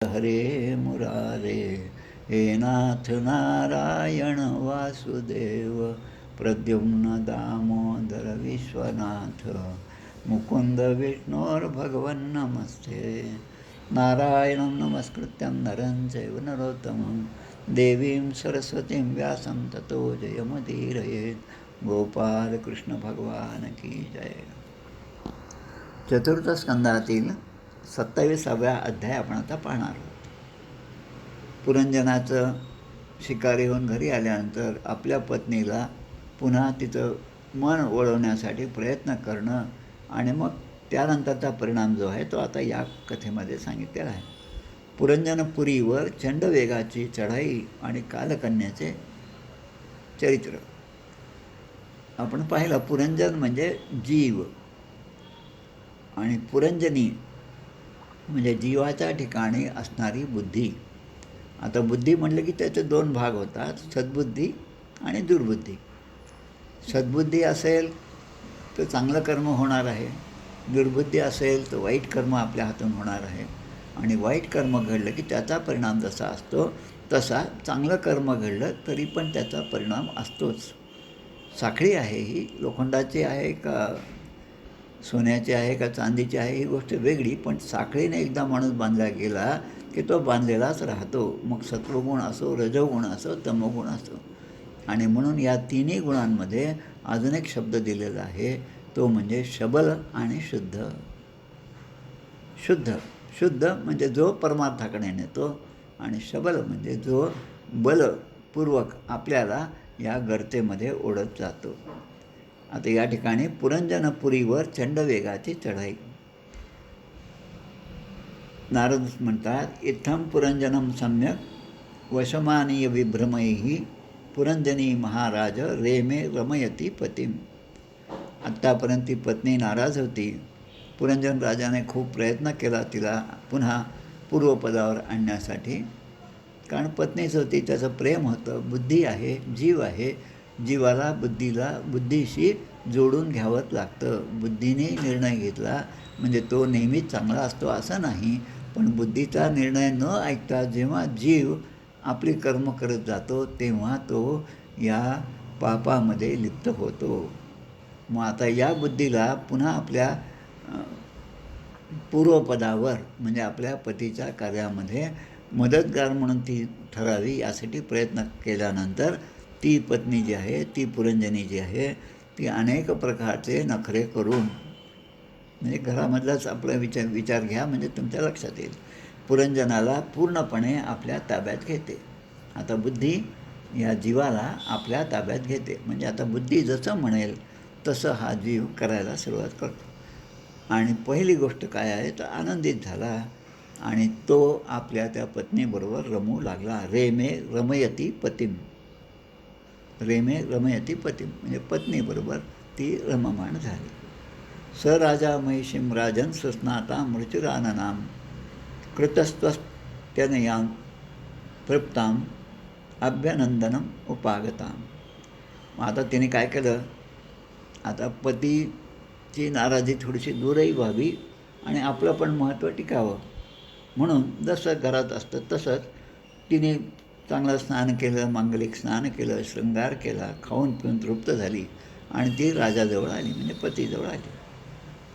हरे मुरारे, हे नाथ नारायण वासुदेव, प्रद्युम्न दामोदर विश्वनाथ, मुकुंद विष्णोर्भगवन् नमस्ते. नारायणं नमस्कृत्यं नरं चैव नरोत्तमं, देवीं सरस्वतीं व्यासं ततो जयमुदीरयेत्. गोपाल कृष्ण भगवान की जय. चतुर्थ स्कंदातील 27व्या अध्याय आपण आता पाहणार आहोत. पुरंजनाचं शिकारी होऊन घरी आल्यानंतर आपल्या पत्नीला पुन्हा तिचं मन वळवण्यासाठी प्रयत्न करणं आणि मग त्यानंतरचा परिणाम जो आहे तो आता या कथेमध्ये सांगितलेला आहे. पुरंजनपुरीवर चंडवेगाची चढाई आणि कालकन्याचे चरित्र आपण पाहिलं. पुरंजन म्हणजे जीव आणि पुरंजनी म्हणजे जीवाच्या ठिकाणी असणारी बुद्धी. आता बुद्धी म्हटलं की त्याचे दोन भाग होतात, सद्बुद्धी आणि दुर्बुद्धी. सद्बुद्धी असेल तर चांगलं कर्म होणार आहे, दुर्बुद्धी असेल तर वाईट कर्म आपल्या हातून होणार आहे. आणि वाईट कर्म घडलं की त्याचा परिणाम जसा असतो तसा चांगलं कर्म घडलं तरी पण त्याचा परिणाम असतोच. साखळी आहे ही, लोखंडाची आहे का सोन्याची आहे का चांदीची आहे ही गोष्ट वेगळी, पण साखळीने एकदा माणूस बांधला गेला की तो बांधलेलाच राहतो. मग सत्वगुण असो, रजोगुण असो, तमोगुण असो. आणि म्हणून या तिन्ही गुणांमध्ये अजून एक शब्द दिलेला आहे, तो म्हणजे शबल आणि शुद्ध. शुद्ध शुद्ध म्हणजे जो परमार्थाकडे नेतो, आणि शबल म्हणजे जो बलपूर्वक आपल्याला या गर्तेमध्ये ओढत जातो. आता या ठिकाणी पुरंजनपुरीवर चंडवेगाची चढाई. नारद म्हणतात, इत्थं पुरंजनम सम्यक वशमानीय विभ्रमैः पुरंजनी महाराज रेमे रमयती पतीम. आत्तापर्यंत ती पत्नी नाराज होती. पुरंजन राजाने खूप प्रयत्न केला तिला पुन्हा पूर्वपदावर आणण्यासाठी, कारण पत्नीच होती, त्याचं प्रेम होतं. बुद्धी आहे, जीव आहे, जीवाला बुद्धीशी जोडून घ्यावंच लागतं. बुद्धीने निर्णय घेतला म्हणजे तो नेहमीच चांगला असतो असं नाही, पण बुद्धीचा निर्णय न ऐकता जेव्हा जीव आपली कर्म करत जातो तेव्हा तो या पापामध्ये लिप्त होतो. मग आता या बुद्धीला पुन्हा आपल्या पूर्वपदावर म्हणजे आपल्या पतीच्या कार्यामध्ये मदतगार म्हणून ती ठरावी यासाठी प्रयत्न केल्यानंतर ती पत्नी जी आहे, ती पुरंजनी जी आहे, ती अनेक प्रकारचे नखरे करून, म्हणजे घरामधलाच आपला विचार घ्या म्हणजे तुमच्या लक्षात येईल, पुरंजनाला पूर्णपणे आपल्या ताब्यात घेते. आता बुद्धी या जीवाला आपल्या ताब्यात घेते. म्हणजे आता बुद्धी जसं म्हणेल तसं हा जीव करायला सुरुवात करतो. आणि पहिली गोष्ट काय आहे तर आनंदित झाला आणि तो आपल्या त्या पत्नीबरोबर रमू लागला. रेमे रमयती पतीम. रेमे रमयती पतीम म्हणजे पत्नीबरोबर ती रममाण झाली. स राजा महिषीम राजन सुस्नाता मृत्युराननाम कृतस्त्वत्यनयां तृप्ताम अभ्यनंदनम उपागताम. आता तिने काय केलं, आता पतीची नाराजी थोडीशी दूरही व्हावी आणि आपलं पण महत्त्व टिकावं म्हणून जसं घरात असतं तसंच तिने चांगलं स्नान केलं, मांगलिक स्नान केलं, शृंगार केला, खाऊन पिऊन तृप्त झाली आणि ती राजाजवळ आली म्हणजे पतीजवळ आली.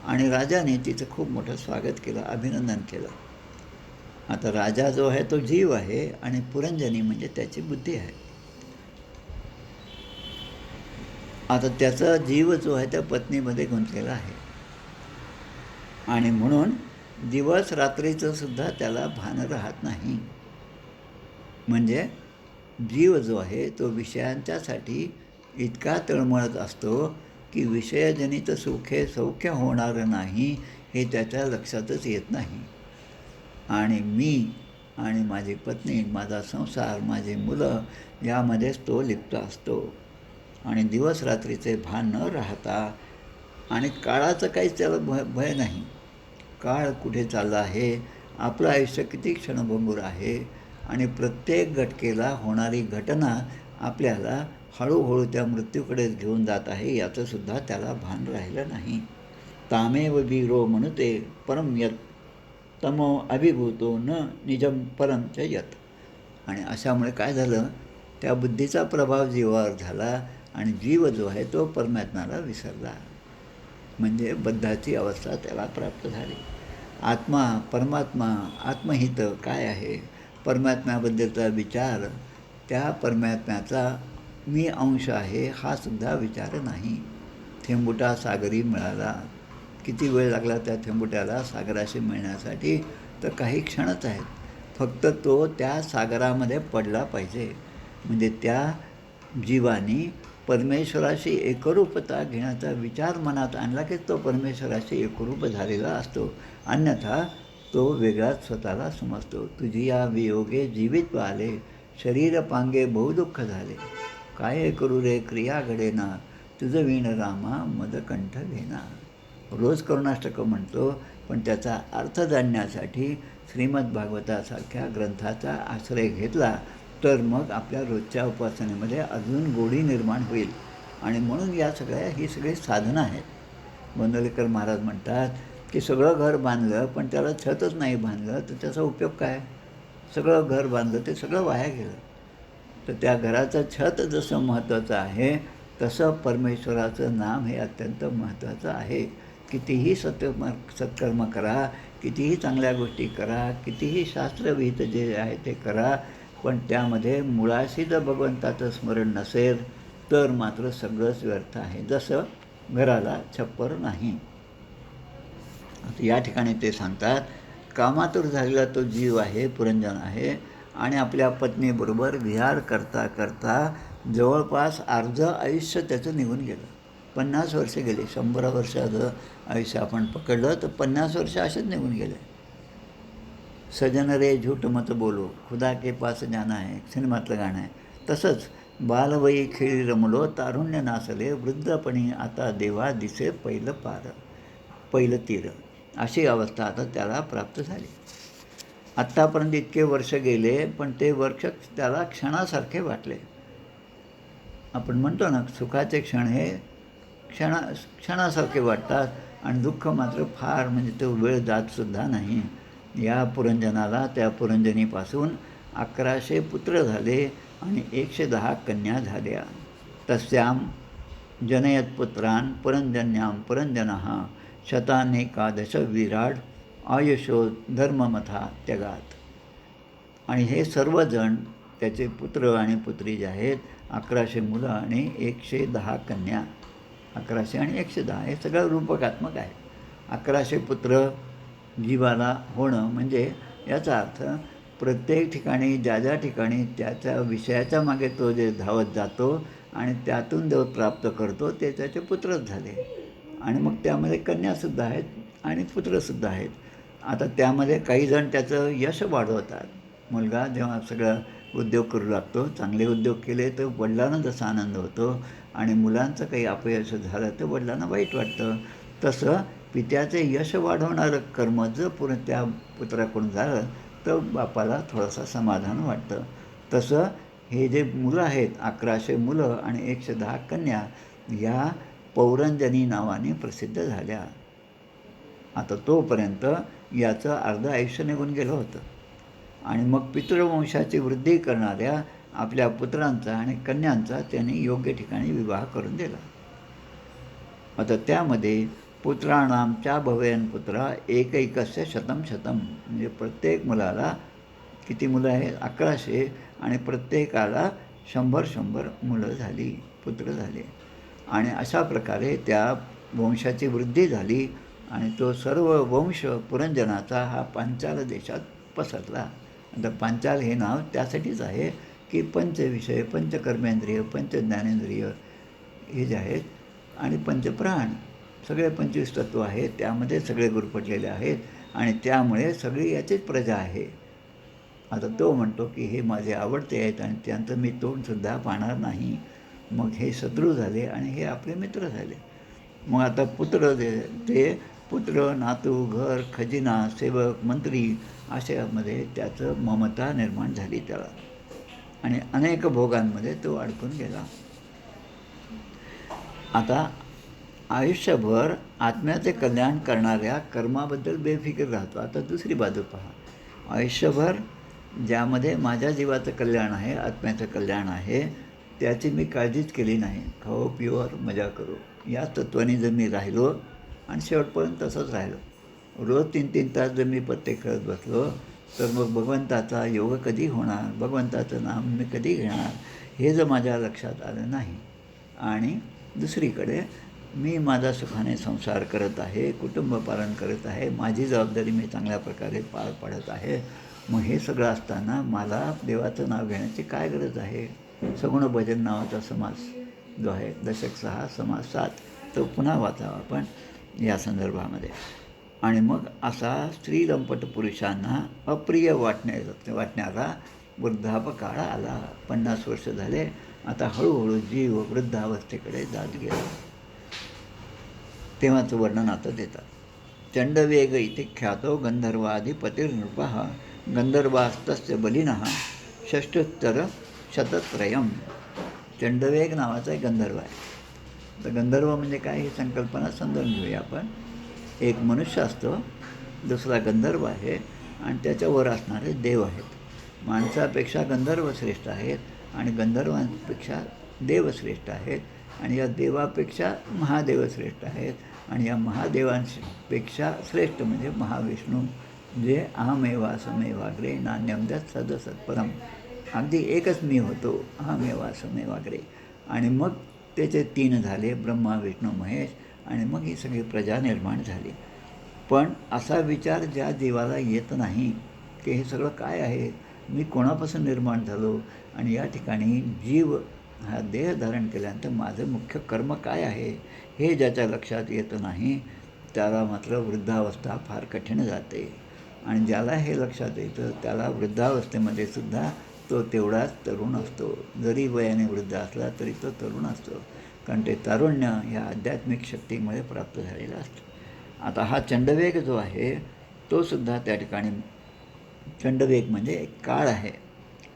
आणि राजाने तिचं खूप मोठं स्वागत केलं, अभिनंदन केलं. आता राजा जो आहे तो जीव आहे आणि पुरंजनी म्हणजे त्याची बुद्धी आहे. आता त्याचा जीव जो आहे त्या पत्नीमध्ये गुंतलेला आहे आणि म्हणून दिवस रात्रीचं सुद्धा त्याला भान राहत नाही. म्हणजे जीव जो आहे तो विषयांच्यासाठी इतका तळमळत असतो की विषयजनित सौख्य होणार नाही हे त्याच्या लक्षातच येत नाही. आणि मी आणि माझी पत्नी, माझा संसार, माझी मुलं यामध्येच तो लिप्त असतो. आणि दिवस रात्रीचे भान न राहता आणि काळाचं काहीच त्याला भय नाही. काळ कुठे चालला आहे, आपलं आयुष्य किती क्षणभंगूर आहे आणि प्रत्येक घटकेला होणारी घटना आपल्याला हळूहळू त्या मृत्यूकडेच घेऊन जात आहे याचंसुद्धा त्याला भान राहिलं नाही. तामेव वीरो म्हणते परम यत् तमो अभिभूतो न निजम परम च यत. आणि अशामुळे काय झालं, त्या बुद्धीचा प्रभाव जीवावर झाला आणि जीव जो आहे तो परमात्म्याला विसरला. म्हणजे बद्धाची अवस्था त्याला प्राप्त झाली. आत्मा, परमात्मा, आत्महित काय आहे, परमात्म्याबद्दलचा विचार, त्या परमात्म्याचा मी अंश आहे हा सुद्धा विचार नाही. थेंबुटा सागरी मिळाला. किती वेळ लागला त्या थेंबुट्याला सागराशी मिळण्यासाठी, तर काही क्षणच आहेत. फक्त तो त्या सागरामध्ये पडला पाहिजे. म्हणजे त्या जीवानी परमेश्वराशी एकरूपता घेण्याचा विचार मनात आणला की तो परमेश्वराशी एकरूप झालेला असतो. अन्यथा तो वेगळाच स्वतःला समजतो. तुझी या वियोगे जीवित आले, शरीर पांगे बहुदुःख झाले. काय करू रे क्रिया घडेना, तुझं वीण रामा मदकंठ घेना. रोज करुणाष्टकं म्हणतो, पण त्याचा अर्थ जाणण्यासाठी श्रीमद भागवतासारख्या ग्रंथाचा आश्रय घेतला तर मग आपल्या रोजच्या उपासनेमध्ये अजून गोडी निर्माण होईल. आणि म्हणून ही सगळी साधनं आहेत. गोंदवलेकर महाराज म्हणतात की सगळं घर बांधलं पण त्याला छतच नाही बांधलं तर त्याचा उपयोग काय. सगळं घर बांधलं ते सगळं वाया गेलं. तर त्या घराचं छत जसं महत्त्वाचं आहे तसं परमेश्वराचं नाम हे अत्यंत महत्त्वाचं आहे. कितीही सत्कर्म करा, कितीही चांगल्या गोष्टी करा, कितीही शास्त्रविहित जे आहे ते करा, पण त्यामध्ये मुळाशी जर भगवंताचं स्मरण नसेल तर मात्र सगळंच व्यर्थ आहे. जसं घराला छप्पर नाही. आता या ठिकाणी ते सांगतात, कामातूर झालेला तो जीव आहे, पुरंजन आहे आणि आपल्या पत्नीबरोबर विहार करता करता जवळपास अर्धं आयुष्य त्याचं निघून गेलं. 50 वर्षे गेली. 100 वर्षाचं आयुष्य आपण पकडलं तर 50 वर्ष असेच निघून गेले. सजन रे झूठ मत बोलो, खुदा के पास जाना है, सिनेमातलं गाणं आहे. तसंच बालवयी खेळी रमलो, तारुण्य नासले, वृद्धपणी आता देवा दिसे पहिलं तीर. अशी अवस्था आता त्याला प्राप्त झाली. आत्तापर्यंत इतके वर्ष गेले पण ते वर्ष त्याला क्षणासारखे वाटले. आपण म्हणतो ना, सुखाचे क्षण हे क्षणासारखे वाटतात आणि दुःख मात्र फार, म्हणजे तो वेळ जातसुद्धा नाही. या पुरंजनाला, त्या पुरंजनीपासून 1100 पुत्र झाले आणि 110 कन्या झाल्या. तस्याम जनयत पुत्रान पुरंजन्याम पुरंजनः शतानेकादश विराट आयुषो धर्ममथा त्यगात. आणि हे सर्वजण त्याचे पुत्र आणि पुत्री जे आहेत, 1100 मुलं आणि 110 कन्या. 1100 आणि 110 हे सगळं रूपकात्मक आहे. 1100 पुत्र जीवाला होणं म्हणजे याचा अर्थ प्रत्येक ठिकाणी ज्या ज्या ठिकाणी त्याच्या विषयाच्या मागे तो जे धावत जातो आणि त्यातून जो प्राप्त करतो ते त्याचे पुत्रच झाले. आणि मग त्यामध्ये कन्यासुद्धा आहेत आणि पुत्रसुद्धा आहेत. आता त्यामध्ये काही जण त्याचं यश वाढवतात. मुलगा जेव्हा सगळं उद्योग करू लागतो, चांगले उद्योग केले तर वडिलांना जसा आनंद होतो आणि मुलांचं काही अपयश झालं तर वडिलांना वाईट वाटतं. तसं पित्याचे यश वाढवणारं कर्म जर त्या पुत्राकडून झालं तर बापाला थोडंसं समाधान वाटतं. तसं हे जे मुलं आहेत, 1100 मुलं आणि 110 कन्या, या पौरंजनी नावाने प्रसिद्ध झाल्या. आता तोपर्यंत याचं अर्धं आयुष्य निघून गेलं होतं. आणि मग पितृवंशाची वृद्धी करणाऱ्या आपल्या पुत्रांचा आणि कन्यांचा त्यांनी योग्य ठिकाणी विवाह करून दिला. आता त्यामध्ये पुत्राणामच्या भवेन पुत्रा एकैकस्य शतम शतम, म्हणजे प्रत्येक मुलाला किती मुलं आहेत, 1100, आणि प्रत्येकाला 100 मुलं झाली, पुत्र झाले. आणि अशा प्रकारे त्या वंशाची वृद्धी झाली आणि तो सर्व वंश पुरंजनाचा हा पांचाल देशात पसरला. आता पांचाल हे नाव त्यासाठीच आहे की पंचविषय, पंचकर्मेंद्रिय, पंचज्ञानेंद्रिय हे जे आहेत आणि पंचप्राण, सगळे 25 तत्व आहेत, त्यामध्ये सगळे गुरफटलेले आहेत आणि त्यामुळे सगळी याचीच प्रजा आहे. आता तो म्हणतो की हे माझे आवडते आहेत आणि त्यांचं मी तोंडसुद्धा पाहणार नाही. मग हे शत्रू झाले आणि हे आपले मित्र झाले. मग आता पुत्र ते पुत्र, नातू, घर, खजिना, सेवक, मंत्री अशामध्ये त्याचं ममता निर्माण झाली त्याला आणि अनेक भोगांमध्ये तो अडकून गेला. आता आयुष्यभर आत्म्याचे कल्याण करणाऱ्या कर्माबद्दल बेफिकीर राहतो. आता दुसरी बाजू पहा. आयुष्यभर ज्यामध्ये माझ्या जीवाचं कल्याण आहे, आत्म्याचं कल्याण आहे, त्याची मी काळजीच केली नाही. खाओ पिओ और मजा करो या तत्त्वाने जर मी राहिलो आणि शेवटपर्यंत तसंच राहिलो, रोज 3-3 तास जर मी पत्ते खेळत बसलो, तर मग भगवंताचा योग कधी होणार, भगवंताचं नाम मी कधी घेणार, हे जर माझ्या लक्षात आलं नाही. आणि दुसरीकडे मी माझा सुखाने संसार करत आहे, कुटुंब पालन करत आहे, माझी जबाबदारी मी चांगल्या प्रकारे पार पाडत आहे. मग हे सगळं असताना मला देवाचं नाव घेण्याची काय गरज आहे? सगुण भजन नावाचा समास जो आहे, दशक 6 समास 7, तो पुन्हा वाचावा आपण या संदर्भामध्ये. आणि मग असा स्त्रीलंपट पुरुषांना अप्रिय वाटणारा वृद्धापकाळ आला. 50 वर्ष झाले. आता हळूहळू जीव वृद्धावस्थेकडे जात गेला. तेव्हाचं वर्णन आता देतात. चंडवेग इति ख्यातो गंधर्वाधिपतिर्नृपः गंधर्वास्तस्य बलिनः षष्ठोत्तर शतत्रयम्. चंडवेग नावाचा एक गंधर्व आहे. तर गंधर्व म्हणजे काय, ही संकल्पना समजून घेऊया आपण. एक मनुष्य असतो, दुसरा गंधर्व आहे आणि त्याच्यावर असणारे देव आहेत. माणसापेक्षा गंधर्व श्रेष्ठ आहेत आणि गंधर्वांपेक्षा देव श्रेष्ठ आहेत आणि या देवापेक्षा महादेव श्रेष्ठ आहेत आणि या महादेवांपेक्षा श्रेष्ठ म्हणजे महाविष्णू, जे अहमेवासमेवाग्रे नान्यमदत सदसत्परम, अगदी एकच मी होतो, अहमेवासमेवाग्रे. आणि मग त्याचे 3 झाले, ब्रह्मा विष्णू महेश, आणि मग ही सगळी प्रजा निर्माण झाली. पण असा विचार ज्या जीवाला येत नाही की हे सगळं काय आहे, मी कोणापासून निर्माण झालो आणि या ठिकाणी जीव हा देह धारण केल्यानंतर माझं मुख्य कर्म काय आहे, हे ज्याच्या लक्षात येत नाही त्याला मात्र वृद्धावस्था फार कठीण जाते. आणि ज्याला हे लक्षात येतं त्याला वृद्धावस्थेमध्ये सुद्धा तो तेवढाच तरुण असतो. जरी वयाने वृद्ध असला तरी तो तरुण असतो, कारण ते तारुण्य ह्या आध्यात्मिक शक्तीमुळे प्राप्त झालेलं असतं. आता हा चंडवेग जो आहे तो सुद्धा त्या ठिकाणी, चंडवेग म्हणजे एक काळ आहे.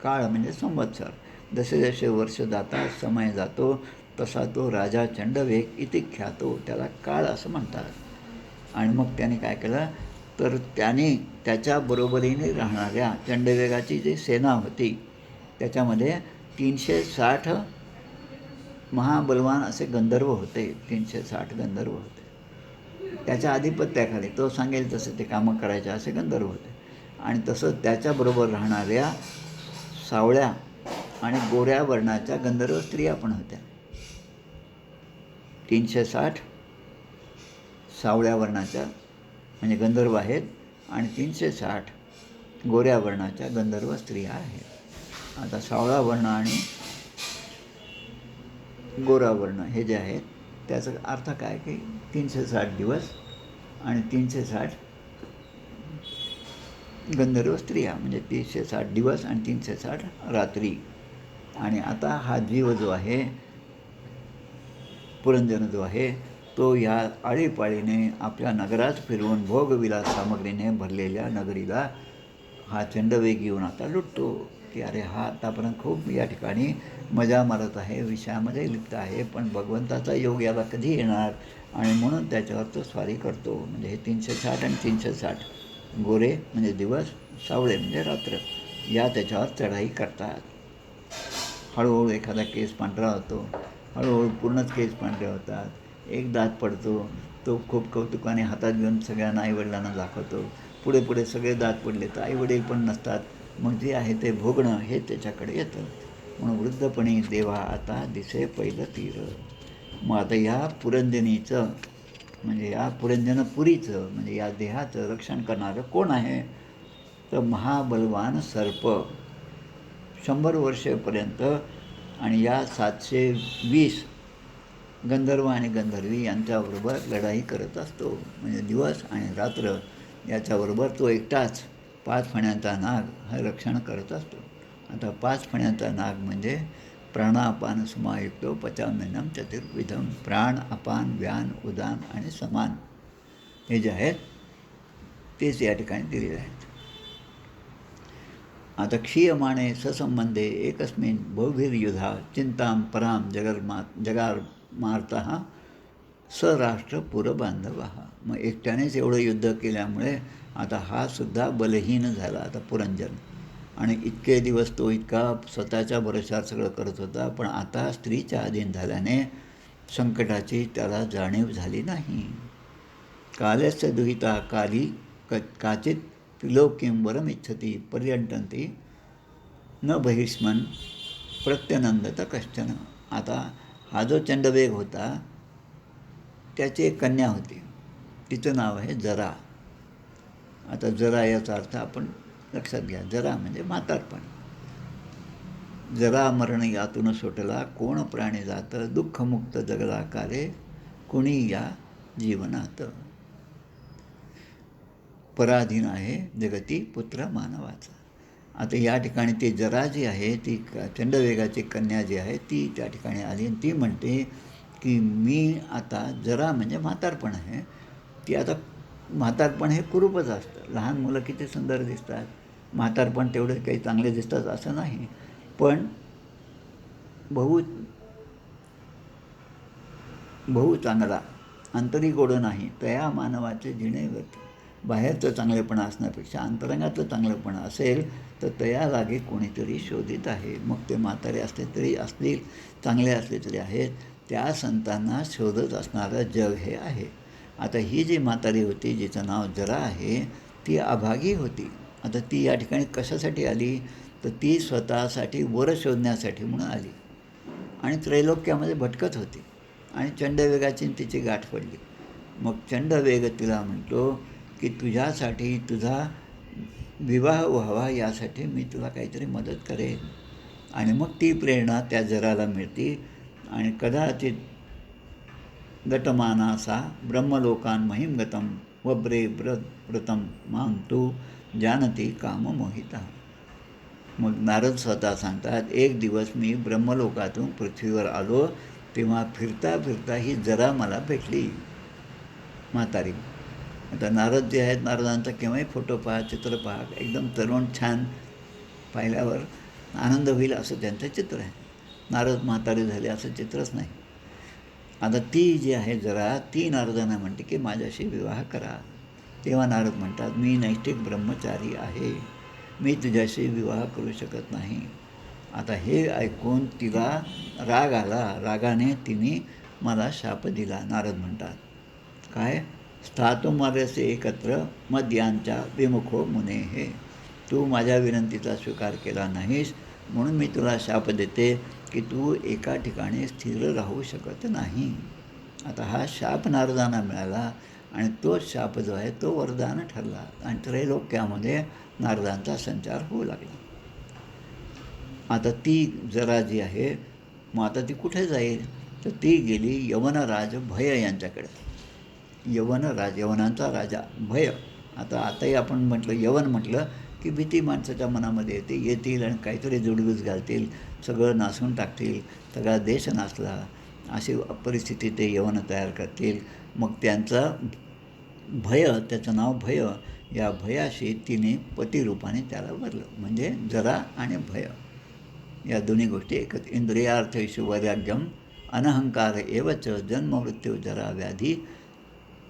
काळ म्हणजे संवत्सर. जसे जसे वर्ष जातात, समय जातो, तसा तो राजा चंडवेग इति ख्यातो, त्याला काळ असं म्हणतात. आणि मग त्याने काय केलं, तर त्याने त्याच्या बरोबरीने राहणाऱ्या चंडवेगाची जी सेना होती त्याच्यामध्ये 360 महाबलवान असे गंधर्व होते. 360 गंधर्व होते. त्याच्या आधिपत्याखाली तो सांगेल तसे ते कामं करायचे असे गंधर्व होते. आणि तसंच त्याच्याबरोबर राहणाऱ्या सावळ्या आणि गोऱ्या वर्णाच्या गंधर्व स्त्रिया पण होत्या. 360 सावळ्या वर्णाच्या म्हणजे गंधर्व आहेत आणि 360 गोऱ्या वर्णाच्या गंधर्व स्त्रिया आहेत. आता सावळा वर्ण आणि गोरा वर्ण हे जे आहेत त्याचा अर्थ काय की 360 दिवस आणि 360 गंधर्व स्त्रिया, म्हणजे 360 दिवस आणि 360 रात्री. आणि आता हा जीव जो आहे, पुरंजन जो आहे, तो या आळीपाळीने आपल्या नगरात फिरवून भोगविलास सामग्रीने भरलेल्या नगरीला हा चंडवेग येऊन आता लुटतो की अरे हा आतापर्यंत खूप या ठिकाणी मजा मारत आहे, विषयामध्ये लिप्त आहे, पण भगवंताचा योग याला कधी येणार, आणि म्हणून त्याच्यावर तो स्वारी करतो. म्हणजे हे 360 आणि 360 गोरे म्हणजे दिवस, सावळे म्हणजे रात्र, या त्याच्यावर चढाई करतात. हळूहळू एखादा केस पांढरा होतो, हळूहळू पूर्णच केस पांढरे होतात, एक दात पडतो, तो खूप कौतुकाने हातात घेऊन सगळ्यांना आईवडिलांना दाखवतो. पुढे पुढे सगळे दात पडले तर आईवडील पण नसतात, मग जे आहे ते भोगणं हे त्याच्याकडे येतं. म्हणून वृद्धपणी देवा आता दिसे पहिलं तीर. मग आता या पुरंजनीचं म्हणजे या पुरंजनपुरीचं म्हणजे या देहाचं रक्षण करणारं कोण आहे, तर महाबलवान सर्प 100 वर्षेपर्यंत आणि या 720 गंधर्व आणि गंधर्वी यांच्याबरोबर लढाई करत असतो. म्हणजे दिवस आणि रात्र याच्याबरोबर तो एकटाच 5 फण्यांचा नाग हे रक्षण करत असतो. आता 5 फण्यांचा नाग म्हणजे प्राणापान समायुक्तो पचाम्यन्नम चतुर्विधम. प्राण, अपान, व्यान, उदान आणि समान हे जे आहेत तेच या ठिकाणी दिलेले आहेत. आता क्षीयमाणे ससंबंधे एकस्मिन् बहुभिर्युधा चिंतां परां जगारमार्तः स राष्ट्र पुरबांधव हा. मग एकट्यानेच एवढं युद्ध केल्यामुळे आता हा सुद्धा बलहीन झाला आता पुरंजन. आणि इतके दिवस तो इतका स्वतःच्या भरोशावर सगळं करत होता, पण आता स्त्रीच्या अधीन झाल्याने संकटाची त्याला जाणीव झाली नाही. कालस्य दुहिता काली काचित त्रिलोकीं वरमिच्छती पर्यटन्ति न बहिष्मन प्रत्यनंदत कश्चन. आता हा जो चंडवेग होता त्याची एक कन्या होती, तिचं नाव आहे जरा. आता जरा याचा अर्थ आपण लक्षात घ्या. जरा म्हणजे म्हातारपण. जरा मरण यातून सुटला कोण प्राणी जात, दुःखमुक्त जगला काले कुणी या जीवनात. पराधीन आहे जगती पुत्र मानवाचा. आता या ठिकाणी ती जरा जी आहे ती चंडवेगाची कन्या जी आहे ती त्या ठिकाणी आली आणि ती म्हणते की मी आता जरा म्हणजे म्हातारपण आहे. ती आता म्हातारपण हे कुरूपच असतं. लहान मुलं किती सुंदर दिसतात, म्हातारपण तेवढे काही चांगले दिसतात असं नाही, पण बहु चांगला अंतरी गोड नाही तया मानवाचे जिणे व्यर्थ. बाहेरचं चांगलेपणा असण्यापेक्षा अंतरंगातलं चांगलेपणा असेल तर तया लागे कोणीतरी शोधित आहे. मग ते म्हातारे असले तरी असतील, चांगले असले तरी आहेत, त्या संतांना शोधत असणारं जग हे आहे. आता ही जी म्हातारी होती जिचं नाव जरा आहे ती अभागी होती. आता ती या ठिकाणी कशासाठी आली तर ती स्वतःसाठी वर शोधण्यासाठी म्हणून आली आणि त्रैलोक्यामध्ये भटकत होती आणि चंडवेगाची तिची गाठ पडली. मग चंडवेग तिला म्हणतो की तुझ्यासाठी तुझा विवाह व्हावा यासाठी मी तुला काहीतरी मदत करेन. आणि मग ती प्रेरणा त्या जराला मिळते आणि कदाचित गतमानासा ब्रह्मलोकान महिमगतम वब्रे व्रतम मां तू जानती काममोहिता. मग नारद स्वतः सांगतात, एक दिवस मी ब्रह्मलोकातून पृथ्वीवर आलो तेव्हा फिरता फिरता ही जरा मला भेटली म्हातारी. आता नारद जे आहेत, नारदांचा केव्हाही फोटो पहा, चित्र पहा, एकदम तरुण छान पाहिल्यावर आनंद होईल असं त्यांचं चित्र आहे. नारद म्हातारे झाले असं चित्रच नाही. आता ती जी आहे जरा ती नारदांना म्हणते की माझ्याशी विवाह करा. तेव्हा नारद म्हणतात मी नैष्ठिक ब्रह्मचारी आहे, मी तुझ्याशी विवाह करू शकत नाही. आता हे ऐकून तिला राग आला. रागाने तिने मला शाप दिला. नारद म्हणतात काय, स्थातुमर्यसे एकत्र मद्यांच्या विमुखो मुने हे. तू माझ्या विनंतीचा स्वीकार केला नाहीस म्हणून मी तुला शाप देते की तू एका ठिकाणी स्थिर राहू शकत नाही. आता हा शाप नारदांना मिळाला आणि तोच शाप जो आहे तो वरदान ठरला आणि त्रैलोक्यामध्ये नारदांचा संचार होऊ लागला. आता ती जरा जी आहे मग आता ती कुठे जाईल तर ती गेली यवनराज भय यांच्याकडे. यवनराज, यवनांचा राजा भय. आताही आपण म्हटलं यवन म्हटलं की भीती माणसाच्या मनामध्ये येते. येतील आणि काहीतरी जुडगुज घालतील, सगळं नासून टाकतील, सगळा देश नाचला अशी परिस्थिती ते यवन तयार करतील. मग त्यांचा भय, त्याचं नाव भय, या भयाशी तिने पतिरूपाने त्याला भरलं. म्हणजे जरा आणि भय या दोन्ही गोष्टी एकत्र. इंद्रियार्थेषु वैराग्यम अनहंकार एवच जन्ममृत्यू जरा व्याधी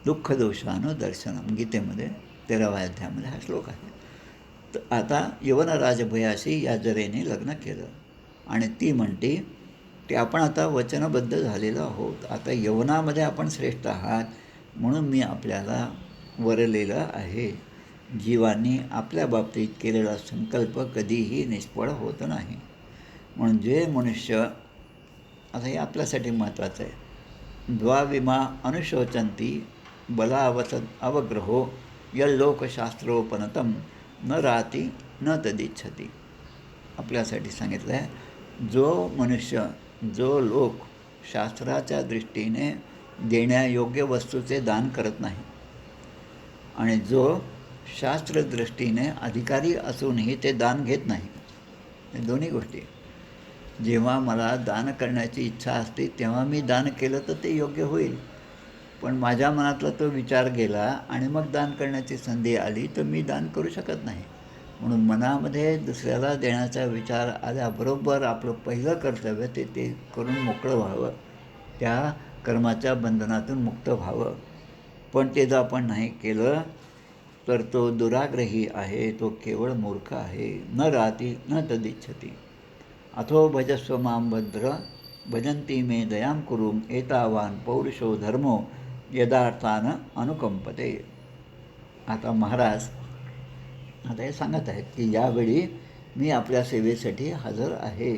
दुःखदोषानुदर्शनम. गीतेमध्ये 13व्या अध्यायामध्ये हा श्लोक आहे. तर आता यवनराज भयाशी या जरेने लग्न केलं आणि ती म्हणते की आपण आता वचनबद्ध झालेलो आहोत. आता यवनामध्ये आपण श्रेष्ठ आहात म्हणून मी आपल्याला वरलेलं आहे. जीवांनी आपल्या बाबतीत केलेला संकल्प कधीही निष्फळ होत नाही. म्हणून जे मनुष्य, आता हे आपल्यासाठी महत्त्वाचं आहे, द्वाविमा अनुशोचंती बलावसद अवग्रहो यल्लोकशास्त्रोपनतम न राती न तदिच्छती. आपल्यासाठी सांगितलं आहे, जो मनुष्य, जो लोक शास्त्राच्या दृष्टीने देण्यायोग्य वस्तूचे दान करत नाही आणि जो शास्त्रदृष्टीने अधिकारी असूनही ते दान घेत नाही, हे दोन्ही गोष्टी. जेव्हा मला दान करण्याची इच्छा असते तेव्हा मी दान केलं तर ते योग्य होईल, पण माझ्या मनातला तो विचार गेला आणि मग दान करण्याची संधी आली तर मी दान करू शकत नाही. म्हणून मनामध्ये दुसऱ्याला देण्याचा विचार आल्याबरोबर आपलं पहिलं कर्तव्य ते करून मोकळं व्हावं. त्या कर्माच्या बंधनातून मुक्त व्हावं. पण ते जर आपण नाही केलं तर तो दुराग्रही आहे, तो केवळ मूर्ख आहे. न राहती न तदिच्छती. अथो भजस्व मां भद्र भजन्ती मे दयां कुरुम एतावान पौरुषो धर्मो यदार्थान अनुकंपते. आता महाराज आता हे सांगत आहेत की यावेळी मी आपल्या सेवेसाठी हजर आहे.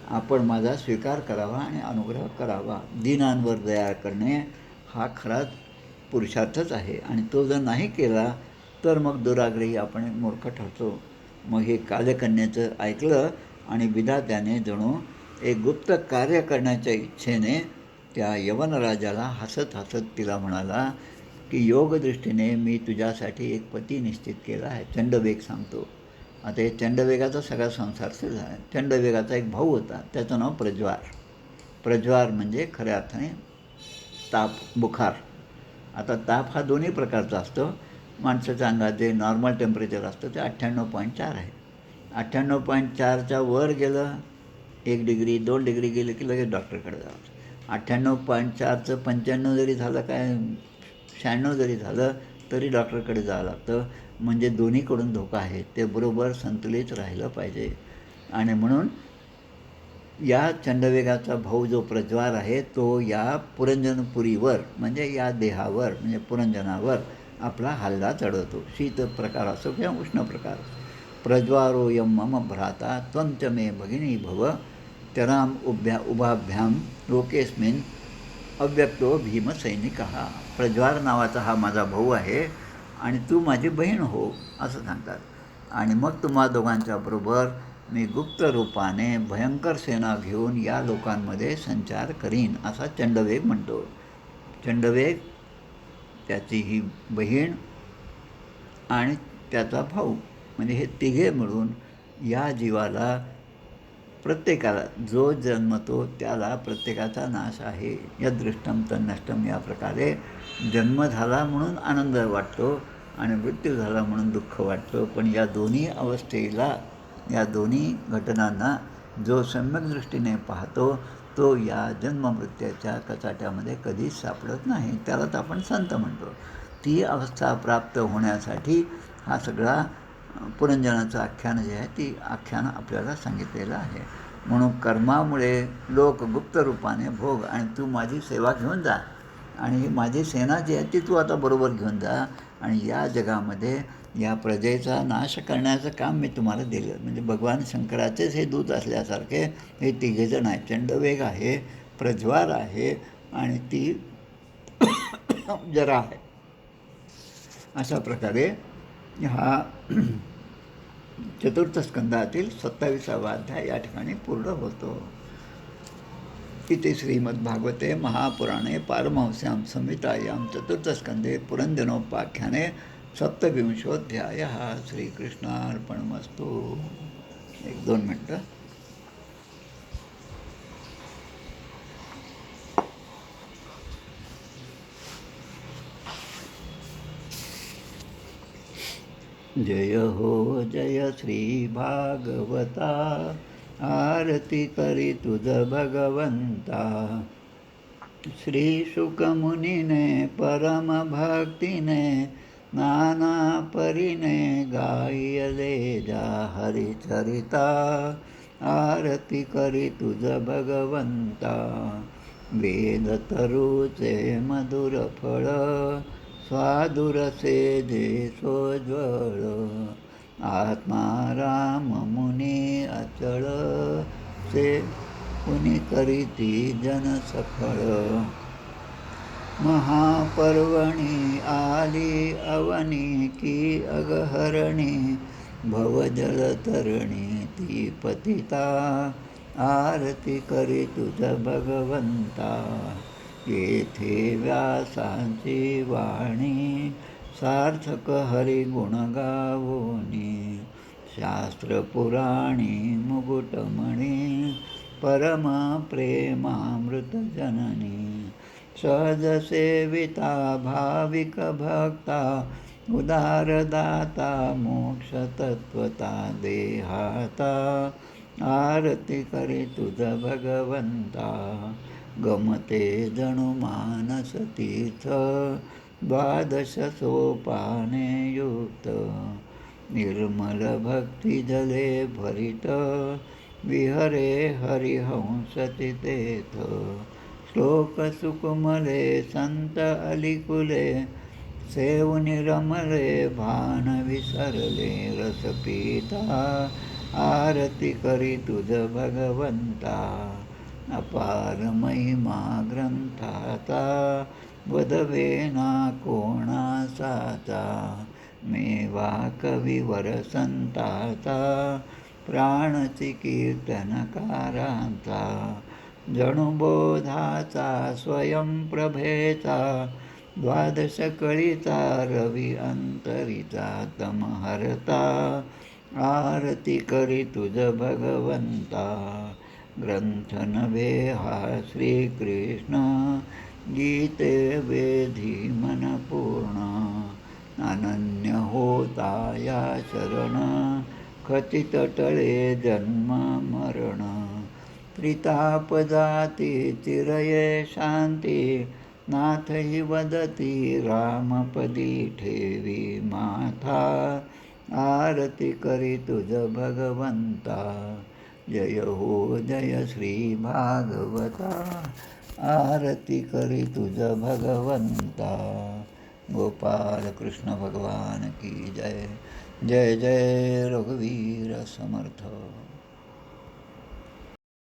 आपण माझा स्वीकार करावा आणि अनुग्रह करावा. दीनांवर दया करणे हा खराच पुरुषार्थच आहे आणि तो जर नाही केला तर मग दुराग्रही आपण मूर्ख ठरतो. मग हे कालकन्याचं ऐकलं आणि विधात्याने जणू एक गुप्त कार्य करण्याच्या इच्छेने त्या यवनराजाला हसत हसत तिला म्हणाला की योगदृष्टीने मी तुझ्यासाठी एक पती निश्चित केला आहे. चंडवेग सांगतो. आता हे चंडवेगाचा सगळा संसार सुरू झाला. चंडवेगाचा एक भाऊ होता, त्याचं नाव प्रज्वार. प्रज्वार म्हणजे खऱ्या अर्थाने ताप, बुखार. आता ताप हा दोन्ही प्रकारचा असतो. माणसाच्या अंगात जे नॉर्मल टेम्परेचर असतं ते 98.4 आहे. 98.4च्या वर गेलं, 1 डिग्री 2 डिग्री गेलं की लगेच डॉक्टरकडे जावं. 98.4चं 95 जरी झालं, काय 96 जरी झालं तरी डॉक्टरकडे जावं लागतं. म्हणजे दोन्हीकडून धोका आहे. ते बरोबर संतुलित राहिलं पाहिजे. आणि म्हणून या चंडवेगाचा भाऊ जो प्रज्वार आहे तो या पुरंजनपुरीवर म्हणजे या देहावर म्हणजे पुरंजनावर आपला हल्ला चढवतो. शीत प्रकार असो किंवा उष्ण प्रकार. प्रज्वारोयम मम भ्राता त्वं च मे भगिनी भव तराम उभाभ्याम लोकेस्मिन अव्यक्तो भीमसैनिकः. प्रज्वार नावाचा हा माझा भाऊ आहे आणि तू माझी बहीण हो असं सांगतात. आणि मग तुम्हा दोघांच्या बरोबर मी गुप्त रूपाने भयंकर सेना घेऊन या लोकांमध्ये संचार करीन असा चंडवेग म्हणतो. चंडवेग, त्याची ही बहीण आणि त्याचा भाऊ म्हणजे हे तिघे मिळून या जीवाला प्रत्येकाला जो जन्मतो त्याला प्रत्येकाचा नाश आहे. यदृष्टम तन्नष्टम या प्रकारे जन्म झाला म्हणून आनंद वाटतो आणि मृत्यू झाला म्हणून दुःख वाटतं. पण या दोन्ही अवस्थेला, या दोन्ही घटनांना जो सम्यक दृष्टीने पाहतो तो या जन्ममृत्यूच्या कचाट्यामध्ये कधीच सापडत नाही. त्यालाच आपण संत म्हणतो. ती अवस्था प्राप्त होण्यासाठी हा सगळा पुरंजनाचं आख्यान जे आहे ती आख्यान आपल्याला सांगितलेलं आहे. म्हणून कर्मामुळे लोक गुप्त रूपाने भोग आणि तू माझी सेवा घेऊन जा आणि ही माझी सेना जी आहे ती तू आता बरोबर घेऊन जा आणि या जगामध्ये या प्रजेचा नाश करण्याचं काम मी तुम्हाला दिलं. म्हणजे भगवान शंकराचेच हे दूत असल्यासारखे हे तिघेजण आहेत. चंडवेग आहे, प्रज्वार आहे आणि ती जरा आहे. अशा प्रकारे हा चतुर्थ स्कंदातील 27वा अध्याय या ठिकाणी पूर्ण होतो. इति श्रीमद्भागवते महापुराणे पारमहंस्यां संहितायां चतुर्थस्कंदे पुरंजनोपाख्याने 27वाध्यायः. श्रीकृष्णार्पणमस्तु. 1-2 मिनटं. जय हो जय श्री भागवता, आरती करी तुझ भगवंता. श्री शुकमुनीने परम भक्तीने नाना परीने गायले जा हरिचरिता. आरती करी तुझ भगवंता. वेद तरुचे मधुर फळ स्वादुरसे जे सोज्वळ. आत्मा राम मुनी अचळ से पुनि करीती जन सफळ. महापर्वणी आली अवनी की अगहरणी भवजलतरणी ती पतिता. आरती करी तुझ भगवंता. येथे व्यासांची वाणी सार्थक हरिगुण गावोनी. शास्त्र पुराणी मुकुटमणी परम प्रेमामृत जननी. सहज सेविता भाविक भक्ता उदारदाता मोक्ष तत्वता देहाता. आरती करी तुझ भगवंता. गमते जणू मानस तीर्थ, द्वादश सोपाने युक्त. निर्मल भक्ती जले भरित, विहरे हरिहंस तिथेथ. श्लोक सुकुमले संत अलिकुले, सेवुनि रमले भान विसरले. रस पिता आरती करी तुझ भगवंता, अपार महिमा ग्रंथाचा, वदवे ना कोणासाचा. मेवा कविवर संताचा, प्राणची कीर्तनकारांचा. जणू बोधाचा स्वयंप्रभेचा, द्वादश कळीचा रवी अंतरीचा. तमहरता आरती करी तुझ भगवंता, ग्रंथ नव्हे हा श्रीकृष्ण, गीते वेधी मन पूर्ण. अनन्य होता या शरण, खचित टळे जन्म मरण. त्रिताप जाती चिरये शांती, नाथ ही वदती रामपदी ठेवी माथा. आरती करी तुझ भगवंता, जय हो जय श्री भागवता. आरती करी तुझ भगवंता. गोपाल कृष्ण भगवान की जय. जय जय रघुवीर समर्थ.